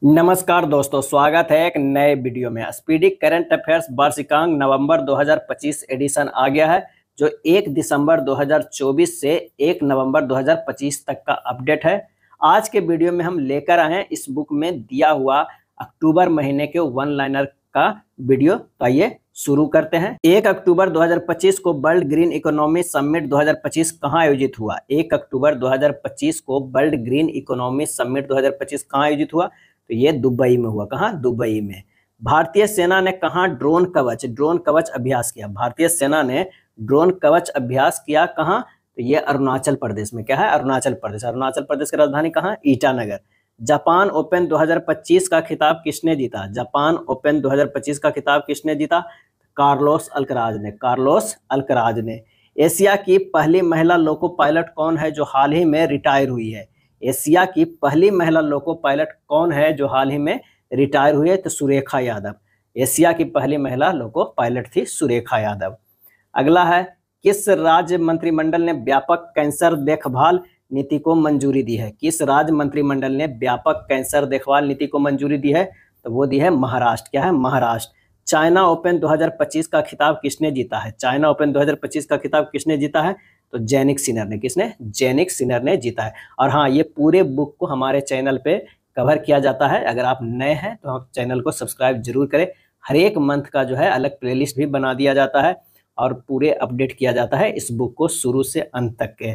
नमस्कार दोस्तों, स्वागत है एक नए वीडियो में। स्पीडी करंट अफेयर्स वार्षिकांक नवंबर 2025 एडिशन आ गया है, जो 1 दिसंबर 2024 से 1 नवंबर 2025 तक का अपडेट है। आज के वीडियो में हम लेकर आए हैं इस बुक में दिया हुआ अक्टूबर महीने के वन लाइनर का वीडियो। तो आइए शुरू करते हैं। 1 अक्टूबर 2025 को वर्ल्ड ग्रीन इकोनॉमी समिट 2025 कहाँ आयोजित हुआ? 1 अक्टूबर 2025 को वर्ल्ड ग्रीन इकोनॉमी समिट 2025 कहाँ आयोजित हुआ? तो ये दुबई में हुआ। कहाँ? दुबई में। भारतीय सेना ने कहाँ ड्रोन कवच अभ्यास किया? भारतीय सेना ने ड्रोन कवच अभ्यास किया कहाँ? तो ये अरुणाचल प्रदेश में। क्या है? अरुणाचल प्रदेश। अरुणाचल प्रदेश की राजधानी कहाँ? ईटानगर। जापान ओपन 2025 का खिताब किसने जीता? जापान ओपन 2025 का खिताब किसने जीता? कार्लोस अल्कराज ने। एशिया की पहली महिला लोको पायलट कौन है जो हाल ही में रिटायर हुई है? एशिया की पहली महिला लोको पायलट कौन है जो हाल ही में रिटायर हुई है? तो सुरेखा यादव। एशिया की पहली महिला लोको पायलट थी सुरेखा यादव। अगला है, किस राज्य मंत्रिमंडल ने व्यापक कैंसर देखभाल नीति को मंजूरी दी है? किस राज्य मंत्रिमंडल ने व्यापक कैंसर देखभाल नीति को मंजूरी दी है? तो वो दी है महाराष्ट्र। क्या है? महाराष्ट्र। चाइना ओपन 2025 का खिताब किसने जीता है? चाइना ओपन 2025 का खिताब किसने जीता है? तो जेनिक सिनर ने। किसने? जेनिक सिनर ने जीता है। और हाँ, ये पूरे बुक को हमारे चैनल पे कवर किया जाता है। अगर आप नए हैं तो आप चैनल को सब्सक्राइब जरूर करें। हर एक मंथ का जो है अलग प्लेलिस्ट भी बना दिया जाता है और पूरे अपडेट किया जाता है इस बुक को शुरू से अंत तक के।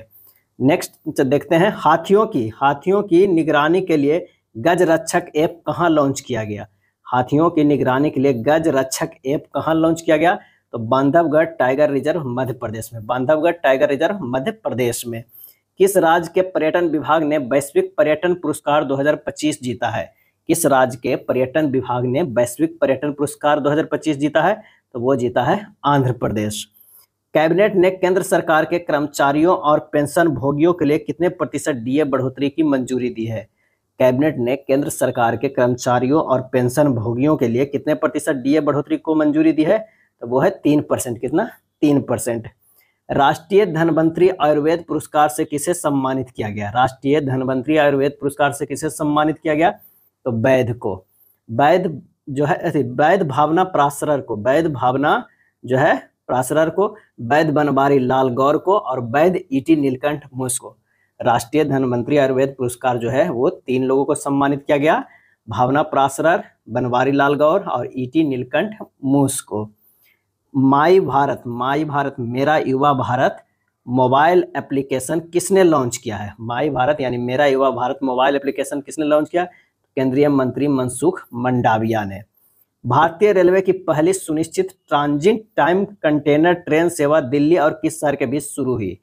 नेक्स्ट देखते हैं, हाथियों की निगरानी के लिए गज रक्षक ऐप कहाँ लॉन्च किया गया? हाथियों की निगरानी के लिए गज रक्षक ऐप कहाँ लॉन्च किया गया? तो बांधवगढ़ टाइगर रिजर्व मध्य प्रदेश में। बांधवगढ़ टाइगर रिजर्व मध्य प्रदेश में। किस राज्य के पर्यटन विभाग ने वैश्विक पर्यटन पुरस्कार 2025 जीता है? किस राज्य के पर्यटन विभाग ने वैश्विक पर्यटन पुरस्कार 2025 जीता है? तो वो जीता है आंध्र प्रदेश। कैबिनेट ने केंद्र सरकार के कर्मचारियों और पेंशन भोगियों के लिए कितने प्रतिशत डीए बढ़ोतरी की मंजूरी दी है? कैबिनेट ने केंद्र सरकार के कर्मचारियों और पेंशन भोगियों के लिए कितने प्रतिशत डीए बढ़ोतरी को मंजूरी दी है? तो वो है 3%। कितना? 3%। राष्ट्रीय धन्वंतरी आयुर्वेद पुरस्कार से किसे सम्मानित किया गया? राष्ट्रीय धन्वंतरी आयुर्वेद पुरस्कार से किसे सम्मानित किया गया? तो वैद्य को। वैद्य जो है वैद्य भावना प्रासरर को। वैद्य भावना जो है प्रासरर को, वैद्य बनवारी लाल गौर को और वैद्य ईटी नीलकंठ मूस को। राष्ट्रीय धन्वंतरी आयुर्वेद पुरस्कार जो है वो 3 लोगों को सम्मानित किया गया, भावना प्रासरर, बनवारी लाल गौर और ईटी नीलकंठ मूस को। माई भारत मेरा युवा भारत मोबाइल एप्लीकेशन किसने लॉन्च किया है? माई भारत यानी मेरा युवा भारत मोबाइल एप्लीकेशन किसने लॉन्च किया? केंद्रीय मंत्री मनसुख मंडाविया ने। भारतीय रेलवे की पहली सुनिश्चित ट्रांजिट टाइम कंटेनर ट्रेन सेवा दिल्ली और किस शहर के बीच शुरू हुई?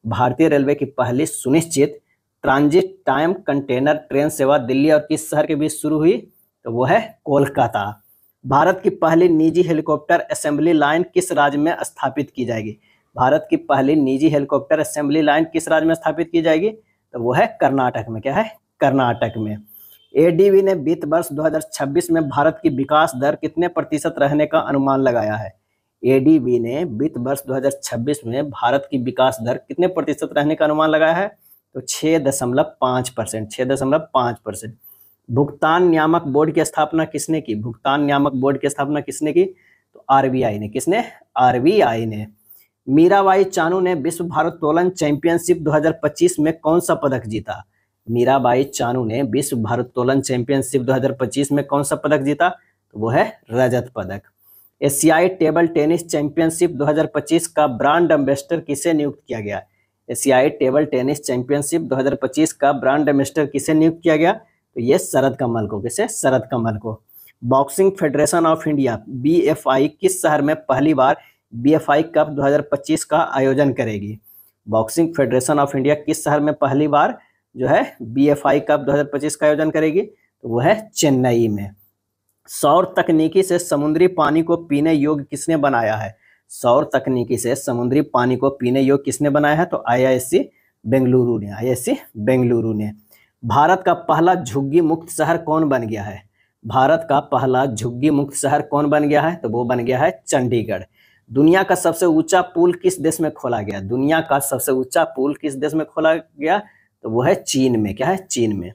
भारतीय रेलवे की पहली सुनिश्चित ट्रांजिट टाइम कंटेनर ट्रेन सेवा दिल्ली और किस शहर के बीच शुरू हुई? तो वो है कोलकाता। भारत की पहली निजी हेलीकॉप्टर असेंबली लाइन किस राज्य में स्थापित की जाएगी? भारत की पहली निजी हेलीकॉप्टर असेंबली लाइन किस राज्य में स्थापित की जाएगी? तो वो है कर्नाटक में। क्या है? कर्नाटक में। एडीबी ने वित्त वर्ष 2026 में भारत की विकास दर कितने प्रतिशत रहने का अनुमान लगाया है? एडीबी ने वित्त वर्ष 2026 में भारत की विकास दर कितने प्रतिशत रहने का अनुमान लगाया है? तो 6.5%। 6.5%। भुगतान नियामक बोर्ड की स्थापना किसने की? भुगतान नियामक बोर्ड की स्थापना किसने की? तो आरबीआई ने। किसने? आरबीआई ने। मीराबाई चानू ने विश्व भारोत्तोलन चैंपियनशिप 2025 में कौन सा पदक जीता? मीराबाई चानू ने विश्व भारोत्तोलन चैंपियनशिप 2025 में कौन सा पदक जीता? तो वो है रजत पदक। एशियाई टेबल टेनिस चैंपियनशिप 2025 का ब्रांड एम्बेसडर किसे नियुक्त किया गया? एशियाई टेबल टेनिस चैंपियनशिप 2025 का ब्रांड एम्बेसडर किसे नियुक्त किया गया? तो ये शरद कमल को। किसे? शरद कमल को। Boxing federation of India BFI किस शहर में पहली बार बीएफआई कप 2025 का आयोजन करेगी? बॉक्सिंग फेडरेशन ऑफ इंडिया किस शहर में पहली बार जो है बीएफआई कप 2025 का आयोजन करेगी? तो वो है चेन्नई में। सौर तकनीकी से समुद्री पानी को पीने योग्य किसने बनाया है? सौर तकनीकी से समुद्री पानी को पीने योग्य किसने बनाया है? तो आईआईएससी बेंगलुरु ने। आईआईएससी बेंगलुरु ने। भारत का पहला झुग्गी मुक्त शहर कौन बन गया है? भारत का पहला झुग्गी मुक्त शहर कौन बन गया है? तो वो बन गया है चंडीगढ़। दुनिया का सबसे ऊंचा पुल किस देश में खोला गया? दुनिया का सबसे ऊंचा पुल किस देश में खोला गया? तो वो है चीन में। क्या है? चीन में।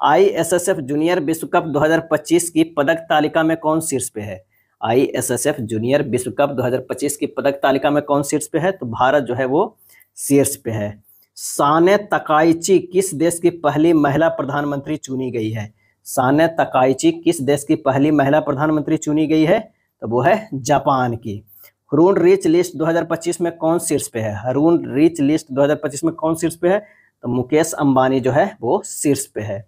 आईएसएसएफ जूनियर विश्व कप 2025 की पदक तालिका में कौन शीर्ष पे है? आईएसएसएफ जूनियर विश्व कप 2025 की पदक तालिका में कौन शीर्ष पे है? तो भारत जो है वो शीर्ष पे है। साने तकाइची किस देश की पहली महिला प्रधानमंत्री चुनी गई है? साने तकाइची किस देश की पहली महिला प्रधानमंत्री चुनी गई है? तो वो है जापान की। रून रिच लिस्ट 2025 में कौन शीर्ष पे है? रून रिच लिस्ट 2025 में कौन शीर्ष पे है? तो मुकेश अंबानी जो है वो शीर्ष पे है।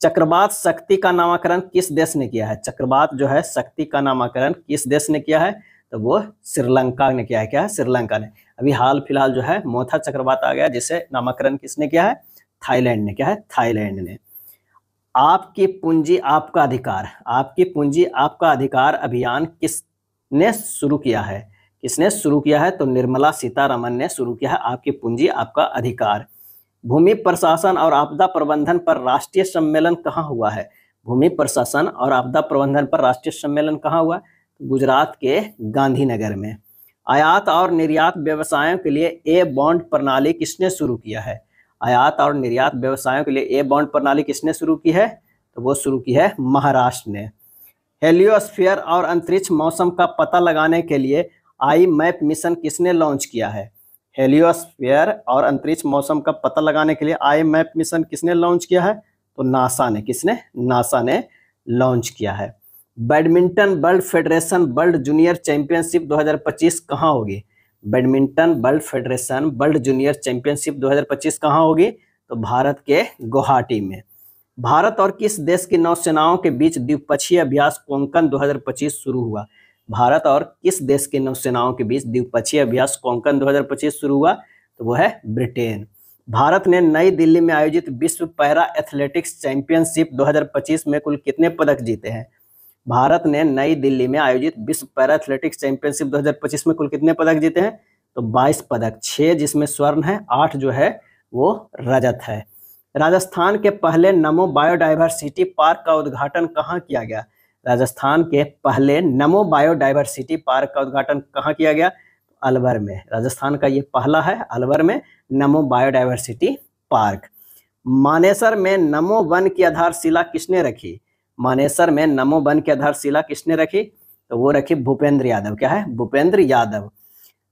चक्रवात शक्ति का नामकरण किस देश ने किया है? चक्रवात जो है शक्ति का नामकरण किस देश ने किया है? तो वो श्रीलंका ने किया है। क्या है? श्रीलंका ने। अभी हाल फिलहाल जो है मोथा चक्रवात आ गया, जिसे नामकरण किसने किया है? थाईलैंड ने। क्या है? थाईलैंड ने। आपकी पूंजी आपका अधिकार, आपकी पूंजी आपका अधिकार अभियान किसने शुरू किया है? किसने शुरू किया है? तो निर्मला सीतारमन ने शुरू किया है आपकी पूंजी आपका अधिकार। भूमि प्रशासन और आपदा प्रबंधन पर राष्ट्रीय सम्मेलन कहाँ हुआ है? भूमि प्रशासन और आपदा प्रबंधन पर राष्ट्रीय सम्मेलन कहाँ हुआ? गुजरात के गांधीनगर में। आयात और निर्यात व्यवसायों के लिए ए बॉन्ड प्रणाली किसने शुरू किया है? आयात और निर्यात व्यवसायों के लिए ए बॉन्ड प्रणाली किसने शुरू की है? तो वो शुरू की है महाराष्ट्र ने। हेलियोस्फीयर और अंतरिक्ष मौसम का पता लगाने के लिए आई मैप मिशन किसने लॉन्च किया है? हेलियोस्फीयर और अंतरिक्ष मौसम का पता लगाने के लिए आई मैप मिशन किसने लॉन्च किया है? तो नासा ने। किसने? नासा ने लॉन्च किया है। Badminton world federation world junior championship 2025 कहाँ होगी? Badminton world federation world junior championship 2025 कहाँ होगी? तो भारत के गुवाहाटी में। भारत और किस देश की नौसेनाओं के बीच द्विपक्षीय अभ्यास कोंकण 2025 शुरू हुआ? भारत और किस देश की नौसेनाओं के बीच द्विपक्षीय अभ्यास कोंकण 2025 शुरू हुआ? तो वो है ब्रिटेन। भारत ने नई दिल्ली में आयोजित विश्व पैरा एथलेटिक्स चैंपियनशिप 2025 में कुल कितने पदक जीते हैं? भारत ने नई दिल्ली में आयोजित विश्व पैरा एथलेटिक्स चैंपियनशिप 2025 में कुल कितने पदक जीते हैं? तो 22 पदक, 6 जिसमें स्वर्ण है, 8 जो है वो रजत है। राजस्थान के पहले नमो बायोडाइवर्सिटी पार्क का उद्घाटन कहाँ किया गया? राजस्थान के पहले नमो बायोडाइवर्सिटी पार्क का उद्घाटन कहाँ किया गया? अलवर में। राजस्थान का ये पहला है, अलवर में नमो बायोडाइवर्सिटी पार्क। मानेसर में नमो वन की आधारशिला किसने रखी? मानेसर में नमो वन की आधारशिला किसने रखी? तो वो रखी भूपेंद्र यादव। क्या है? भूपेंद्र यादव।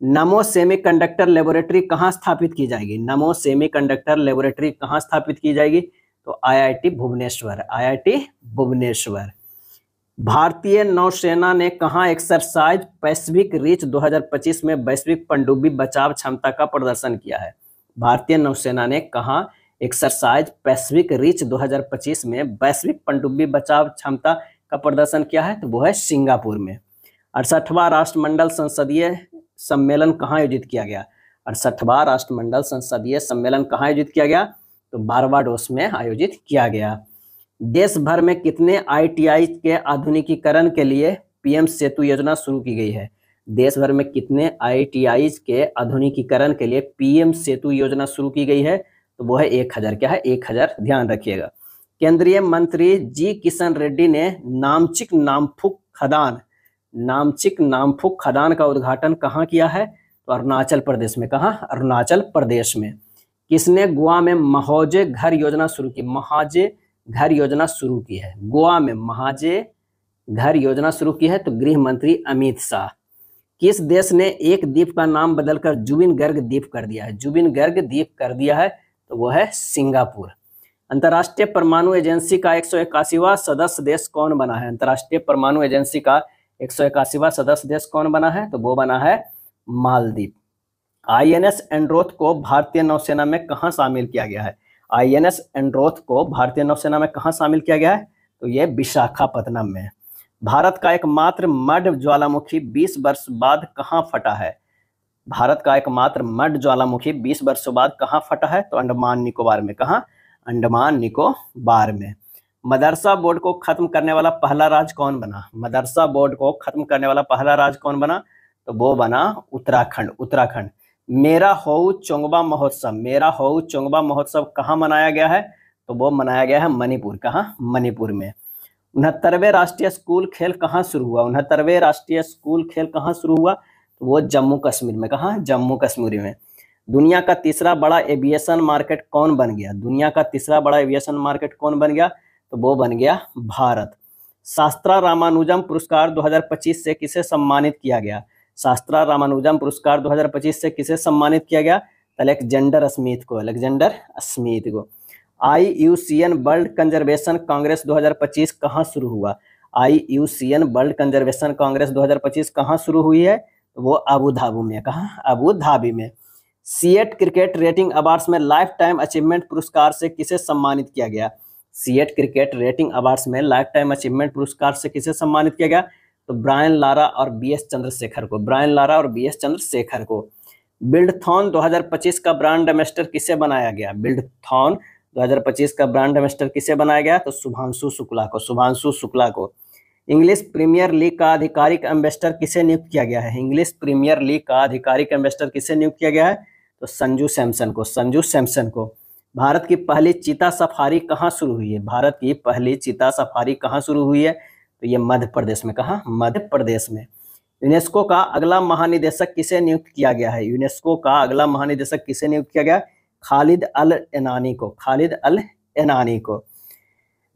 नमो सेमीकंडक्टर लेबोरेटरी कहाँ स्थापित की जाएगी? नमो सेमीकंडक्टर लेबोरेटरी कहाँ स्थापित की जाएगी? तो आईआईटी भुवनेश्वर। आईआईटी भुवनेश्वर। भारतीय नौसेना ने कहाँ एक्सरसाइज पैसिफिक रीच 2025 में वैश्विक पनडुब्बी बचाव क्षमता का प्रदर्शन किया है? भारतीय नौसेना ने कहाँ एक्सरसाइज पैसिफिक रीच 2025 में वैश्विक पनडुब्बी बचाव क्षमता का प्रदर्शन किया है? तो वो है सिंगापुर में। 68वां राष्ट्रमंडल संसदीय सम्मेलन कहाँ आयोजित किया गया? 68वां राष्ट्रमंडल संसदीय सम्मेलन कहाँ आयोजित किया गया? तो बारबाडोस में आयोजित किया गया। देश भर में कितने आईटीआई के आधुनिकीकरण के लिए पीएम सेतु योजना शुरू की गई है? देश भर में कितने आईटीआई के आधुनिकीकरण के लिए पीएम सेतु योजना शुरू की गई है? तो वो है 1000। क्या है? 1000, ध्यान रखिएगा। केंद्रीय मंत्री जी किशन रेड्डी ने नामचिक नामफुक खदान का उद्घाटन कहाँ किया है? तो अरुणाचल प्रदेश में। कहाँ? अरुणाचल प्रदेश में। किसने गोवा में महाजे घर योजना शुरू की? महाजे घर योजना शुरू की है। गोवा में महाजे घर योजना शुरू की है तो गृह मंत्री अमित शाह। किस देश ने एक द्वीप का नाम बदलकर जुबिनगर्ग द्वीप कर दिया है? जुबिनगर्ग द्वीप कर दिया है तो वो है सिंगापुर। अंतर्राष्ट्रीय परमाणु एजेंसी का 181वां सदस्य देश कौन बना है? अंतर्राष्ट्रीय परमाणु एजेंसी का 181वां सदस्य देश कौन बना है? तो वो बना है मालदीव। आईएनएस एंड्रोथ को भारतीय नौसेना में कहाँ शामिल किया गया है? आईएनएस एंड्रोथ को भारतीय नौसेना में कहाँ शामिल किया गया है? तो ये विशाखापत्तनम में। भारत का एकमात्र मड ज्वालामुखी 20 वर्ष बाद कहाँ फटा है? भारत का एकमात्र मड ज्वालामुखी 20 वर्षों बाद कहाँ फटा है? तो अंडमान निकोबार में। कहाँ? अंडमान निकोबार में। मदरसा बोर्ड को खत्म करने वाला पहला राज्य कौन बना? मदरसा बोर्ड को खत्म करने वाला पहला राज्य कौन बना? तो वो बना उत्तराखंड। उत्तराखंड। मेरा होऊ चोंगबा महोत्सव, मेरा होऊ चोंगबा महोत्सव कहाँ मनाया गया है? तो वो मनाया गया है मणिपुर। कहाँ? मणिपुर में। 69वें राष्ट्रीय स्कूल खेल कहाँ शुरू हुआ? 69वें राष्ट्रीय स्कूल खेल कहाँ शुरू हुआ? तो वो जम्मू कश्मीर में। कहाँ? जम्मू कश्मीर में। दुनिया का तीसरा बड़ा एविएशन मार्केट कौन बन गया? दुनिया का तीसरा बड़ा एविएशन मार्केट कौन बन गया? तो वो बन गया भारत। शास्त्रा रामानुजम पुरस्कार 2025 से किसे सम्मानित किया गया? शास्त्रा रामानुजम पुरस्कार 2025 से किसे सम्मानित किया गया? अलेक्जेंडर स्मिथ को, अलेक्जेंडर स्मिथ को। IUCN वर्ल्ड कंजर्वेशन कांग्रेस 2025 कहाँ शुरू हुआ? IUCN वर्ल्ड कंजर्वेशन कांग्रेस 2025 कहाँ शुरू हुई है? वो अबू धाबी में। कहाँ? अबू धाबी में। सीएट क्रिकेट रेटिंग अवार्ड्स में लाइफ टाइम अचीवमेंट पुरस्कार से किसे सम्मानित किया गया? सीएट क्रिकेट रेटिंग अवार्ड्स में लाइफ टाइम अचीवमेंट पुरस्कार से किसे सम्मानित किया गया? तो ब्रायन लारा और BS चंद्रशेखर को, ब्रायन लारा और BS चंद्रशेखर को। बिल्डथॉन 2025 का ब्रांड एम्बेसडर किसे बनाया गया? बिल्डथॉन 2025 का ब्रांड एम्बेसडर किसे बनाया गया? तो शुभांशु शुक्ला को, शुभांशु शुक्ला को। इंग्लिश प्रीमियर लीग का आधिकारिक एम्बेसडर किसे नियुक्त किया गया है? इंग्लिश प्रीमियर लीग का आधिकारिक एम्बेसडर किसे नियुक्त किया गया है? तो संजू सैमसन को, संजू सैमसन को। भारत की पहली चीता सफारी कहाँ शुरू हुई है? भारत की पहली चीता सफारी कहाँ शुरू हुई है? तो ये मध्य प्रदेश में। कहाँ? मध्य प्रदेश में। यूनेस्को का अगला महानिदेशक किसे नियुक्त किया गया है? यूनेस्को का अगला महानिदेशक किसे नियुक्त किया गया? खालिद अल एनानी को, खालिद अल एनानी को।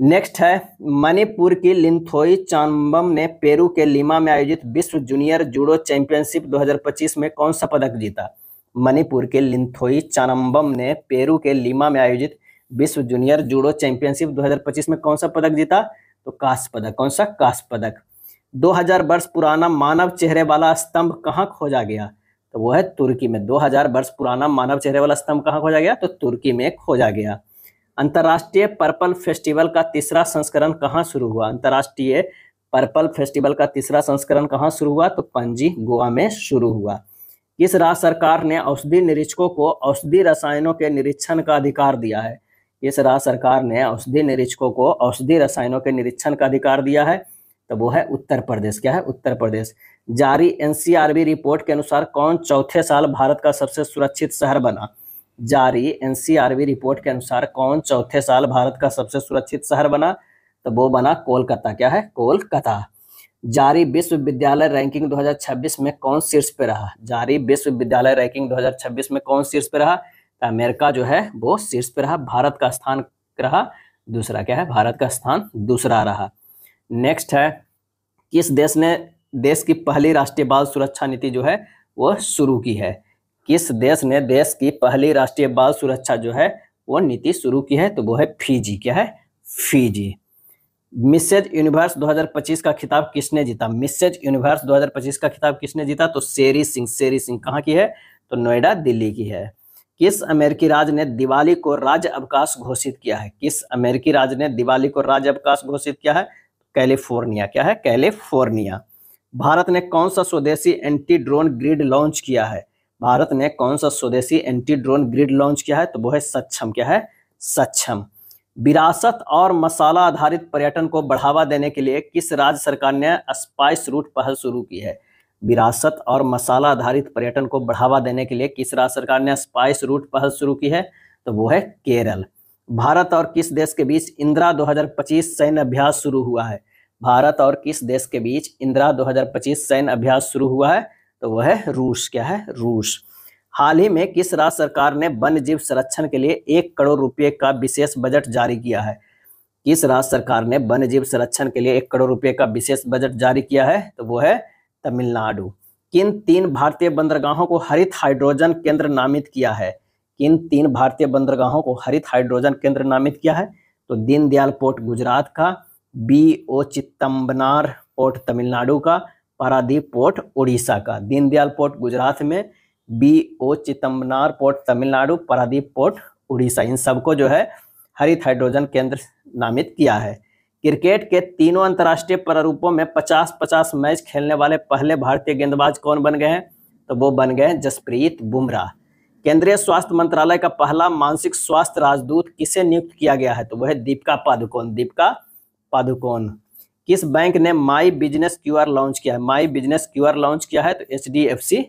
नेक्स्ट है, मणिपुर की लिंथोई चांबम ने पेरू के लीमा में आयोजित विश्व जूनियर जूडो चैंपियनशिप 2025 में कौन सा पदक जीता? मणिपुर के लिंथोई चांबम ने पेरू के लीमा में आयोजित विश्व जूनियर जूडो चैंपियनशिप 2025 में कौन सा पदक जीता? तो कांस्य पदक। कौन सा? कांस्य पदक। 2000 वर्ष पुराना मानव चेहरे वाला स्तंभ कहाँ खोजा गया? तो वो है तुर्की में। 2000 वर्ष पुराना मानव चेहरे वाला स्तंभ कहाँ खोजा गया? तो तुर्की में खोजा गया। अंतर्राष्ट्रीय पर्पल फेस्टिवल का तीसरा संस्करण कहाँ शुरू हुआ? अंतर्राष्ट्रीय पर्पल फेस्टिवल का तीसरा संस्करण कहाँ शुरू हुआ? तो पणजी, गोवा में शुरू हुआ। किस राज्य सरकार ने औषधि निरीक्षकों को औषधि रसायनों के निरीक्षण का अधिकार दिया है? किस राज्य सरकार ने औषधि निरीक्षकों को औषधि रसायनों के निरीक्षण का अधिकार दिया है? तो वो है उत्तर प्रदेश। क्या है? उत्तर प्रदेश। जारी NCRB रिपोर्ट के अनुसार कौन चौथे साल भारत का सबसे सुरक्षित शहर बना? जारी NCRB रिपोर्ट के अनुसार कौन चौथे साल भारत का सबसे सुरक्षित शहर बना? तो वो बना कोलकाता। क्या है? कोलकाता। जारी विश्वविद्यालय रैंकिंग 2026 में कौन शीर्ष पे रहा? जारी विश्वविद्यालय रैंकिंग 2026 में कौन शीर्ष पे रहा? तो अमेरिका जो है वो शीर्ष पे रहा। भारत का स्थान रहा दूसरा। क्या है? भारत का स्थान दूसरा रहा। नेक्स्ट है, किस देश ने देश की पहली राष्ट्रीय बाल सुरक्षा नीति जो है वो शुरू की है? किस देश ने देश की पहली राष्ट्रीय बाल सुरक्षा जो है वो नीति शुरू की है? तो वो है फिजी। क्या है? फिजी। मिसेज यूनिवर्स 2025 का खिताब किसने जीता? मिसेज यूनिवर्स 2025 का खिताब किसने जीता? तो शेरी सिंह। शेरी सिंह कहाँ की है? तो नोएडा, दिल्ली की है। किस अमेरिकी राज्य ने दिवाली को राज्य अवकाश घोषित किया है? किस अमेरिकी राज्य ने दिवाली को राज्य अवकाश घोषित किया है? कैलिफोर्निया। क्या है? कैलिफोर्निया। भारत ने कौन सा स्वदेशी एंटी ड्रोन ग्रिड लॉन्च किया है? भारत ने कौन सा स्वदेशी एंटी ड्रोन ग्रिड लॉन्च किया है? तो वो है सक्षम। क्या है? सक्षम। विरासत और मसाला आधारित पर्यटन को बढ़ावा देने के लिए किस राज्य सरकार ने स्पाइस रूट पहल शुरू की है? विरासत और मसाला आधारित पर्यटन को बढ़ावा देने के लिए किस राज्य सरकार ने स्पाइस रूट पहल शुरू की है? तो वो है केरल। भारत और किस देश के बीच इंदिरा 2025 सैन्य अभ्यास शुरू हुआ है? भारत और किस देश के बीच इंदिरा 2025 सैन्य अभ्यास शुरू हुआ है? तो वह है रूस। क्या है? रूस। हाल ही में किस राज्य सरकार ने वन्य जीव संरक्षण के लिए 1 करोड़ रुपए का विशेष बजट जारी किया है? किस राज्य सरकार ने वन्य जीव संरक्षण के लिए 1 करोड़ रुपए का विशेष बजट जारी किया है? तो वो है तमिलनाडु। किन 3 भारतीय बंदरगाहों को हरित हाइड्रोजन केंद्र नामित किया है? किन 3 भारतीय बंदरगाहों को हरित हाइड्रोजन केंद्र नामित किया है? तो दीनदयाल पोर्ट गुजरात का, BO चिदम्बरम पोर्ट तमिलनाडु का, पारादीप पोर्ट उड़ीसा का। दीनदयाल पोर्ट गुजरात में, BO Chidambaram port Tamil Nadu, Paradip port Orissa, इन सबको जो है हरित हाइड्रोजन केंद्र नामित किया है। क्रिकेट के तीनों अंतर्राष्ट्रीय प्रारूपों में 50-50 मैच खेलने वाले पहले भारतीय गेंदबाज कौन बन गए हैं? तो वो बन गए जसप्रीत बुमराह। केंद्रीय स्वास्थ्य मंत्रालय का पहला मानसिक स्वास्थ्य राजदूत किसे नियुक्त किया गया है? तो वह है दीपिका पादुकोण। दीपिका पादुकोण। किस बैंक ने माई बिजनेस QR लॉन्च किया है? माई बिजनेस QR लॉन्च किया है तो HDFC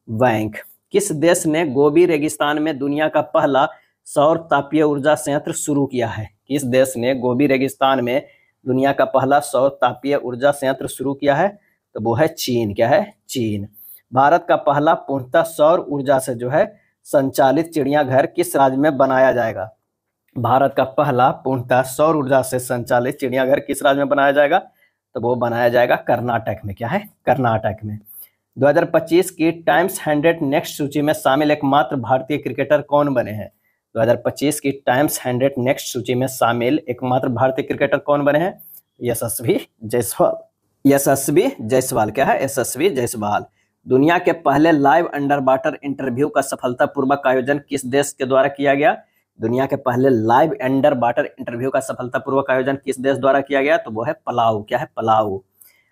बैंक। किस देश ने गोबी रेगिस्तान में दुनिया का पहला सौर तापीय ऊर्जा संयंत्र शुरू किया है? किस देश ने गोबी रेगिस्तान में दुनिया का पहला सौर तापीय ऊर्जा संयंत्र शुरू किया है? तो वो है चीन। क्या है? चीन। भारत का पहला पूर्णतः सौर ऊर्जा से जो है संचालित चिड़ियाघर किस राज्य में बनाया जाएगा? भारत का पहला पूर्णतः सौर ऊर्जा से संचालित चिड़ियाघर किस राज्य में बनाया जाएगा? तो वो बनाया जाएगा कर्नाटक में। क्या है? कर्नाटक में। 2025 की टाइम्स 100 नेक्स्ट सूची में शामिल एकमात्र भारतीय क्रिकेटर कौन बने हैं? 2025 की टाइम्स 100 नेक्स्ट सूची में शामिल एकमात्र भारतीय क्रिकेटर कौन बने हैं? यशस्वी जायसवाल। यशस्वी जायसवाल। क्या है? यशस्वी जायसवाल। दुनिया के पहले लाइव अंडर वाटर इंटरव्यू का सफलतापूर्वक आयोजन किस देश के द्वारा किया गया? दुनिया के पहले लाइव अंडर वाटर इंटरव्यू का सफलतापूर्वक आयोजन किस देश द्वारा किया गया? तो वो है पलाऊ। क्या है? पलाऊ।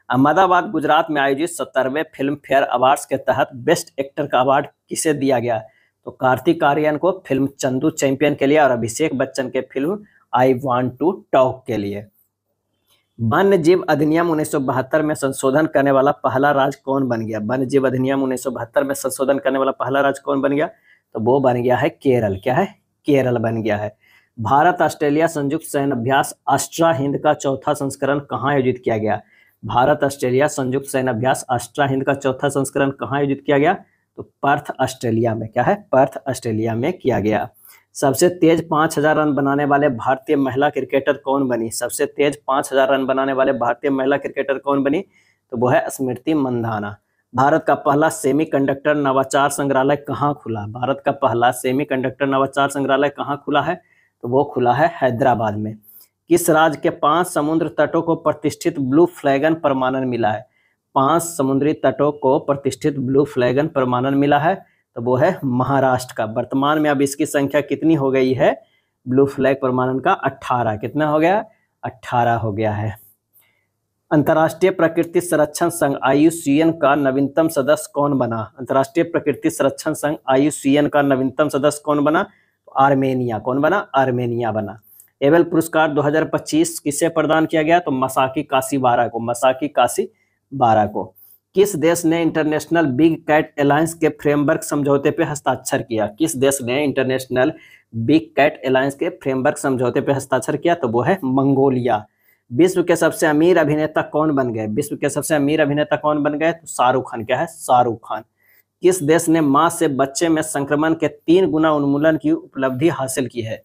अहमदाबाद गुजरात में आयोजित 70वें फिल्म फेयर अवार्ड्स के तहत बेस्ट एक्टर का अवार्ड किसे दिया गया? तो कार्तिक आर्यन को फिल्म चंदू चैंपियन के लिए और अभिषेक बच्चन के film I want to talk के लिए। वन्य जीव अधिनियम 1972 में संशोधन करने वाला पहला राज्य कौन बन गया? वन्य जीव अधिनियम 1972 में संशोधन करने वाला पहला राज्य कौन बन गया? तो वो बन गया है केरल। क्या है? केरल बन गया है। भारत ऑस्ट्रेलिया संयुक्त सैन्य अभ्यास अस्ट्रा हिंद का चौथा संस्करण कहाँ आयोजित किया गया? भारत ऑस्ट्रेलिया संयुक्त सैन्य अभ्यास अस्ट्रा हिंद का चौथा संस्करण कहाँ आयोजित किया गया? तो पर्थ ऑस्ट्रेलिया में। क्या है? पर्थ ऑस्ट्रेलिया में किया गया। सबसे तेज 5000 रन बनाने वाले भारतीय महिला क्रिकेटर कौन बनी? सबसे तेज 5000 रन बनाने वाले भारतीय महिला क्रिकेटर कौन बनी? तो वो है स्मृति मंधाना। भारत का पहला सेमीकंडक्टर नवाचार संग्रहालय कहाँ खुला? भारत का पहला सेमीकंडक्टर नवाचार संग्रहालय कहाँ खुला है? तो वो खुला है हैदराबाद में। किस राज्य के 5 समुद्र तटों को प्रतिष्ठित ब्लू फ्लैगन प्रमाणन मिला है? 5 समुद्री तटों को प्रतिष्ठित ब्लू फ्लैगन प्रमाणन मिला है। तो वो है महाराष्ट्र का। वर्तमान में अब इसकी संख्या कितनी हो गई है? ब्लू फ्लैग प्रमाणन का 18। कितना हो गया? 18 हो गया है। अंतर्राष्ट्रीय प्रकृति संरक्षण संघ IUCN का नवीनतम सदस्य कौन बना? अंतर्राष्ट्रीय प्रकृति संरक्षण संघ IUCN का नवीनतम सदस्य कौन बना? तो आर्मेनिया। कौन बना? आर्मेनिया बना। एबेल पुरस्कार 2025 किसे प्रदान किया गया? तो मसाकी काशीवारा को। मसाकी काशीवारा को। किस देश ने इंटरनेशनल बिग कैट अलायंस के फ्रेमवर्क समझौते पे हस्ताक्षर किया? किस देश ने इंटरनेशनल बिग कैट अलायंस के फ्रेमवर्क समझौते पे हस्ताक्षर किया? तो वो है मंगोलिया। विश्व के सबसे अमीर अभिनेता कौन बन गए? विश्व के सबसे अमीर अभिनेता कौन बन गए? तो शाहरुख खान। क्या है? शाहरुख खान। किस देश ने मां से बच्चे में संक्रमण के 3 गुना उन्मूलन की उपलब्धि हासिल की है?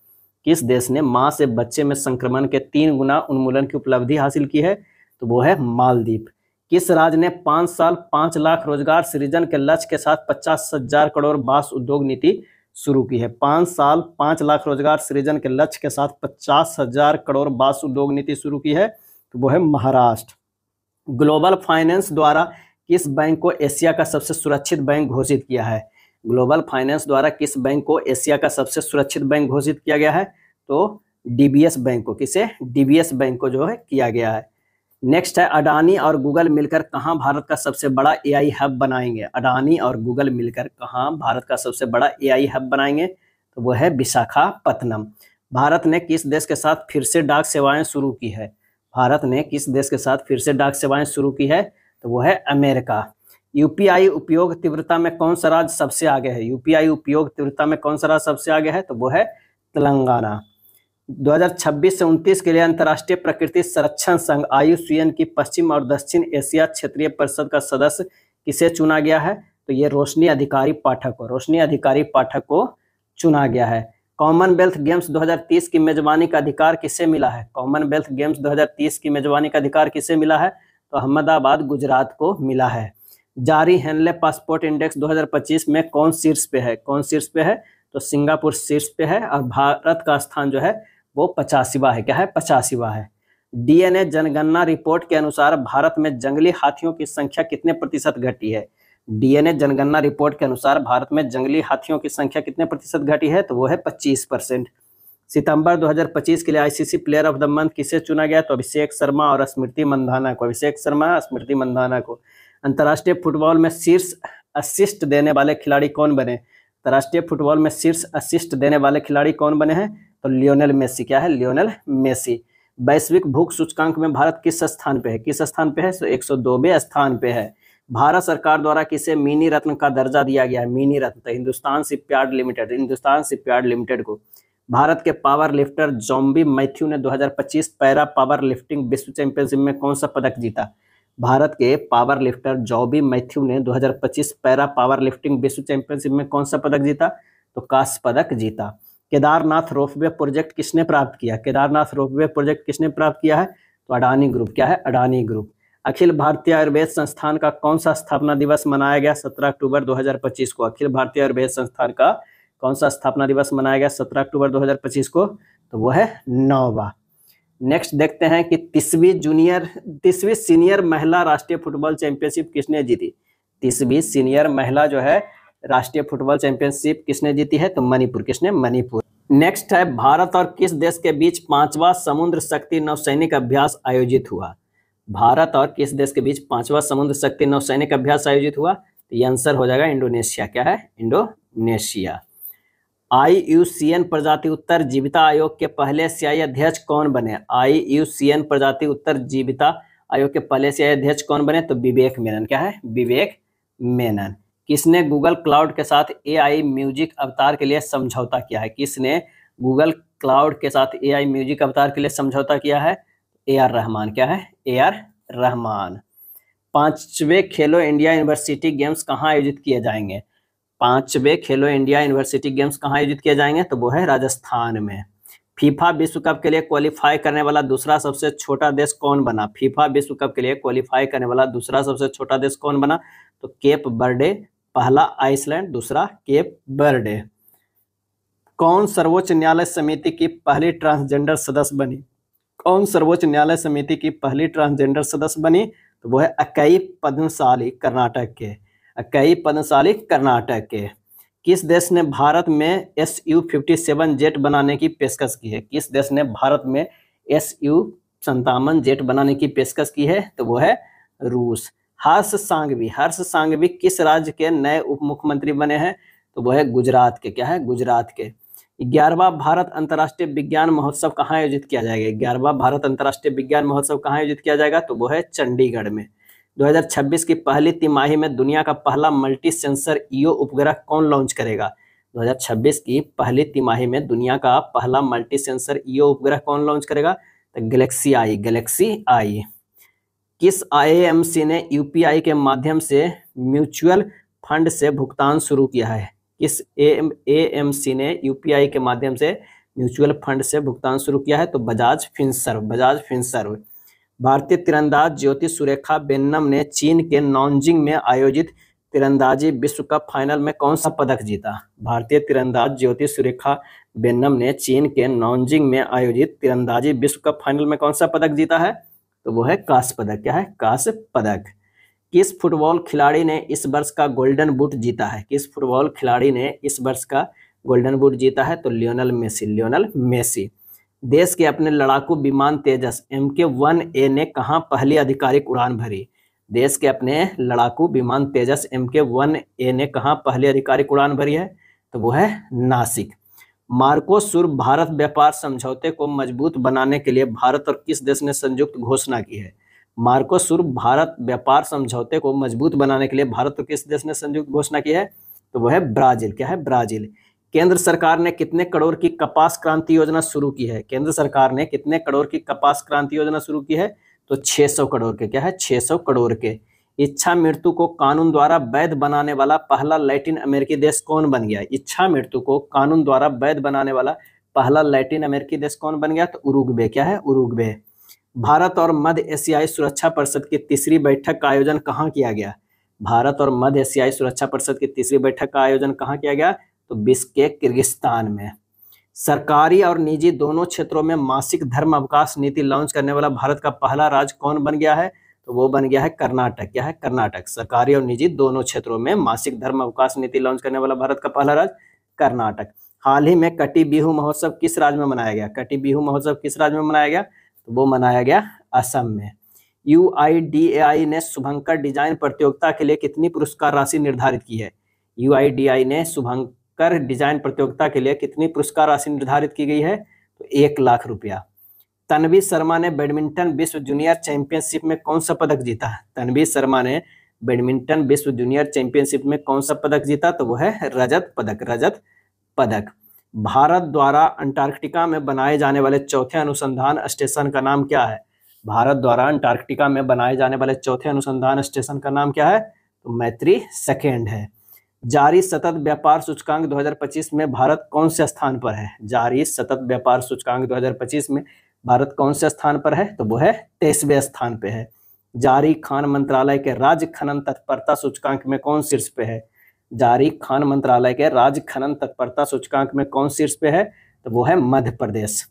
किस देश ने मां से बच्चे में संक्रमण के 3 गुना उन्मूलन की उपलब्धि हासिल की है? तो वो है मालदीव। किस राज्य ने 5 साल 5 लाख रोजगार सृजन के लक्ष्य के साथ 50,000 करोड़ बांस उद्योग नीति शुरू की है? 5 साल 5 लाख रोजगार सृजन के लक्ष्य के साथ 50,000 करोड़ बांस उद्योग नीति शुरू की है? तो वो है महाराष्ट्र। ग्लोबल फाइनेंस द्वारा किस बैंक को एशिया का सबसे सुरक्षित बैंक घोषित किया है? ग्लोबल फाइनेंस द्वारा किस बैंक को एशिया का सबसे सुरक्षित बैंक घोषित किया गया है? तो DBS बैंक को। किसे? DBS बैंक को जो है किया गया है। नेक्स्ट है अडानी और गूगल मिलकर कहां भारत का सबसे बड़ा AI हब बनाएंगे? अडानी और गूगल मिलकर कहां भारत का सबसे बड़ा AI हब बनाएंगे? तो वो है विशाखापत्तनम। भारत ने किस देश के साथ फिर से डाक सेवाएं शुरू की है? भारत ने किस देश के साथ फिर से डाक सेवाएं शुरू की है? तो वो है अमेरिका। UPI उपयोग तीव्रता में कौन सा राज्य सबसे आगे है? UPI उपयोग तीव्रता में कौन सा राज्य सबसे आगे है? तो वो है तेलंगाना। 2026 से 29 के लिए अंतर्राष्ट्रीय प्रकृति संरक्षण संघ IUCN की पश्चिम और दक्षिण एशिया क्षेत्रीय परिषद का सदस्य किसे चुना गया है? तो ये रोशनी अधिकारी पाठक को। रोशनी अधिकारी पाठक को चुना गया है। कॉमनवेल्थ गेम्स 2030 की मेजबानी का अधिकार किसे मिला है? कॉमनवेल्थ गेम्स 2030 की मेजबानी का अधिकार किसे मिला है? तो अहमदाबाद गुजरात को मिला है। जारी हेनले पासपोर्ट इंडेक्स 2025 में कौन शीर्ष पे है? कौन शीर्ष पे है? तो सिंगापुर शीर्ष पे है और भारत का स्थान जो है वो 85वां है। क्या है? 85वां है। DNA जनगणना रिपोर्ट के अनुसार भारत में जंगली हाथियों की संख्या कितने प्रतिशत घटी है? DNA जनगणना रिपोर्ट के अनुसार भारत में जंगली हाथियों की संख्या कितने प्रतिशत घटी है? तो वो है 25%। सितंबर 2025 के लिए ICC player of the month किसे चुना गया? तो अभिषेक शर्मा और स्मृति मंधाना को। अभिषेक शर्मा, स्मृति मंधाना को। अंतर्राष्ट्रीय फुटबॉल में शीर्ष असिस्ट देने वाले खिलाड़ी कौन बने? अंतर्राष्ट्रीय फुटबॉल में शीर्ष असिस्ट देने वाले खिलाड़ी कौन बने हैं? तो लियोनेल मेसी। क्या है? Lionel Messi. वैश्विक भूख सूचकांक में भारत किस स्थान पे है? किस स्थान पे है? तो 102वें स्थान पे है। भारत सरकार द्वारा किसे मिनी रत्न का दर्जा दिया गया है? मिनी रत्न तो Hindustan shipyard limited, Hindustan shipyard limited को। भारत के पावर लिफ्टर जॉम्बी मैथ्यू ने 2025 पैरा पावर लिफ्टिंग विश्व चैंपियनशिप में कौन सा पदक जीता? भारत के पावर लिफ्टर जॉबी मैथ्यू ने 2025 पैरा पावर लिफ्टिंग विश्व चैंपियनशिप में कौन सा पदक जीता? तो कांस्य पदक जीता। केदारनाथ रोपवे प्रोजेक्ट किसने प्राप्त किया? केदारनाथ रोपवे प्रोजेक्ट किसने प्राप्त किया है? तो अडानी ग्रुप। क्या है? अडानी ग्रुप। अखिल भारतीय आयुर्वेद संस्थान का कौन सा स्थापना दिवस मनाया गया 17 अक्टूबर 2025 को? अखिल भारतीय आयुर्वेद संस्थान का कौन सा स्थापना दिवस मनाया गया 17 अक्टूबर 2025 को? तो वो है 9वां। नेक्स्ट देखते हैं कि 30वीं सीनियर महिला राष्ट्रीय फुटबॉल चैंपियनशिप किसने जीती? 30वीं सीनियर महिला जो है राष्ट्रीय फुटबॉल चैंपियनशिप किसने जीती है? तो मणिपुर। किसने? मणिपुर। नेक्स्ट है भारत और किस देश के बीच 5वां समुद्र शक्ति नौसैनिक अभ्यास आयोजित हुआ? भारत और किस देश के बीच 5वां समुद्र शक्ति नौसैनिक अभ्यास आयोजित हुआ? तो ये आंसर हो जाएगा इंडोनेशिया। क्या है? इंडोनेशिया। IUCN प्रजाति उत्तर जीविता आयोग के पहले सीआई अध्यक्ष कौन बने? IUCN प्रजाति उत्तर जीविता आयोग के पहले सीआई अध्यक्ष कौन बने? तो विवेक मेनन। क्या है? विवेक मेनन। किसने गूगल क्लाउड के साथ AI म्यूजिक अवतार के लिए समझौता किया है? किसने गूगल क्लाउड के साथ AI म्यूजिक अवतार के लिए समझौता किया है? AR रहमान। क्या है? AR रहमान। 5वें खेलो इंडिया यूनिवर्सिटी गेम्स कहाँ आयोजित किए जाएंगे? 5वें खेलो इंडिया यूनिवर्सिटी गेम्स कहाँ आयोजित किए जाएंगे? तो वो है राजस्थान में। फीफा विश्व कप के लिए क्वालिफाई करने वाला दूसरा सबसे छोटा देश कौन बना? फीफा विश्व कप के लिए क्वालिफाई करने वाला दूसरा सबसे छोटा देश कौन बना? तो केप बर्डे। पहला आइसलैंड, दूसरा केप बर्डे। कौन सर्वोच्च न्यायालय समिति की पहली ट्रांसजेंडर सदस्य बनी? कौन सर्वोच्च न्यायालय समिति की पहली ट्रांसजेंडर सदस्य बनी? तो वो है अक्कई पद्मशाली, कर्नाटक के। अक्कई पद्मशाली कर्नाटक के। किस देश ने भारत में Su-57 जेट बनाने की पेशकश की है? किस देश ने भारत में Su-57 जेट बनाने की पेशकश की है? तो वो है रूस। हर्ष सांघवी किस राज्य के नए उप मुख्यमंत्री बने हैं? तो वो है गुजरात के। क्या है? गुजरात के। 11वां भारत अंतर्राष्ट्रीय विज्ञान महोत्सव कहाँ आयोजित किया जाएगा? 11वां भारत अंतर्राष्ट्रीय विज्ञान महोत्सव कहाँ आयोजित किया जाएगा? तो वो है चंडीगढ़ में। 2026 की पहली तिमाही में दुनिया का पहला मल्टी सेंसर ईओ उपग्रह कौन लॉन्च करेगा? 2026 की पहली तिमाही में दुनिया का पहला मल्टी सेंसर ईओ उपग्रह कौन लॉन्च करेगा? तो गैलेक्सी आई। किस AMC ने UPI के माध्यम से म्यूचुअल फंड से भुगतान शुरू किया है? किस AMC ने UPI के माध्यम से म्यूचुअल फंड से भुगतान शुरू किया है? तो बजाज फिनसर्व। भारतीय तीरंदाज ज्योति सुरेखा वेन्नम ने चीन के नॉन्जिंग में आयोजित तीरंदाजी विश्व कप फाइनल में कौन सा पदक जीता? भारतीय तीरंदाज ज्योति सुरेखा वेन्नम ने चीन के नॉन्जिंग में आयोजित तीरंदाजी विश्व कप फाइनल में कौन सा पदक जीता है? तो वो है कांस्य पदक। क्या है? कांस्य पदक। किस फुटबॉल खिलाड़ी ने इस वर्ष का गोल्डन बूट जीता है? किस फुटबॉल खिलाड़ी ने इस वर्ष का गोल्डन बूट जीता है? तो लियोनेल मेसी। देश के अपने लड़ाकू विमान तेजस MK-1A ने कहां पहली आधिकारिक उड़ान भरी? देश के अपने लड़ाकू विमान तेजस MK-1A ने कहां पहली आधिकारिक उड़ान भरी है? तो वो है नासिक। मार्कोसुर भारत व्यापार समझौते को मजबूत बनाने के लिए भारत और किस देश ने संयुक्त घोषणा की है? मार्कोसुर भारत व्यापार समझौते को मजबूत बनाने के लिए भारत और किस देश ने संयुक्त घोषणा की है? तो वो है ब्राजील। क्या है? ब्राजील। केंद्र सरकार ने कितने करोड़ की कपास क्रांति योजना शुरू की है? केंद्र सरकार ने कितने करोड़ की कपास क्रांति योजना शुरू की है? तो 600 करोड़ के। क्या है? 600 करोड़ के। इच्छा मृत्यु को कानून द्वारा वैध बनाने वाला पहला लैटिन अमेरिकी देश कौन बन गया? इच्छा मृत्यु को कानून द्वारा वैध बनाने वाला पहला लैटिन अमेरिकी देश कौन बन गया? तो उरुग्वे। क्या है? उरुग्वे। भारत और मध्य एशियाई सुरक्षा परिषद की तीसरी बैठक का आयोजन कहाँ किया गया? भारत और मध्य एशियाई सुरक्षा परिषद की तीसरी बैठक का आयोजन कहाँ किया गया? तो बिश्केक, किर्गिस्तान में। सरकारी और निजी दोनों क्षेत्रों में मासिक धर्म अवकाश नीति लॉन्च करने वाला भारत का पहला राज्य कौन बन गया है? तो वो बन गया है कर्नाटक। क्या है? कर्नाटक। सरकारी और निजी दोनों क्षेत्रों में मासिक धर्म अवकाश नीति लॉन्च करने वाला भारत का पहला राज्य कर्नाटक। हाल ही में कटी बिहू महोत्सव किस राज्य में मनाया गया? कटी बिहू महोत्सव किस राज्य में मनाया गया? तो वो मनाया गया असम में। UIDAI ने शुभंकर डिजाइन प्रतियोगिता के लिए कितनी पुरस्कार राशि निर्धारित की है? UIDAI ने शुभंकर डिजाइन प्रतियोगिता के लिए कितनी पुरस्कार राशि निर्धारित की गई है? तो 1 लाख रुपया। तन्वी शर्मा ने बैडमिंटन विश्व जूनियर चैंपियनशिप में कौन सा पदक जीता? तन्वी शर्मा ने बैडमिंटन विश्व जूनियर चैंपियनशिप में कौन सा पदक जीता? तो वो है रजत पदक। भारत द्वारा अंटार्कटिका में बनाए जाने वाले चौथे अनुसंधान स्टेशन का नाम क्या है? भारत द्वारा अंटार्कटिका में बनाए जाने वाले चौथे अनुसंधान स्टेशन का नाम क्या है? तो मैत्री सेकेंड है। जारी सतत व्यापार सूचकांक 2025 में भारत कौन से स्थान पर है? जारी सतत व्यापार सूचकांक 2025 में भारत कौन से स्थान पर है? तो वो है 23वें स्थान पे है। जारी खान मंत्रालय के राज्य खनन तत्परता सूचकांक में कौन शीर्ष पे है? जारी खान मंत्रालय के राज्य खनन तत्परता सूचकांक में कौन शीर्ष पे है? तो वो है मध्य प्रदेश।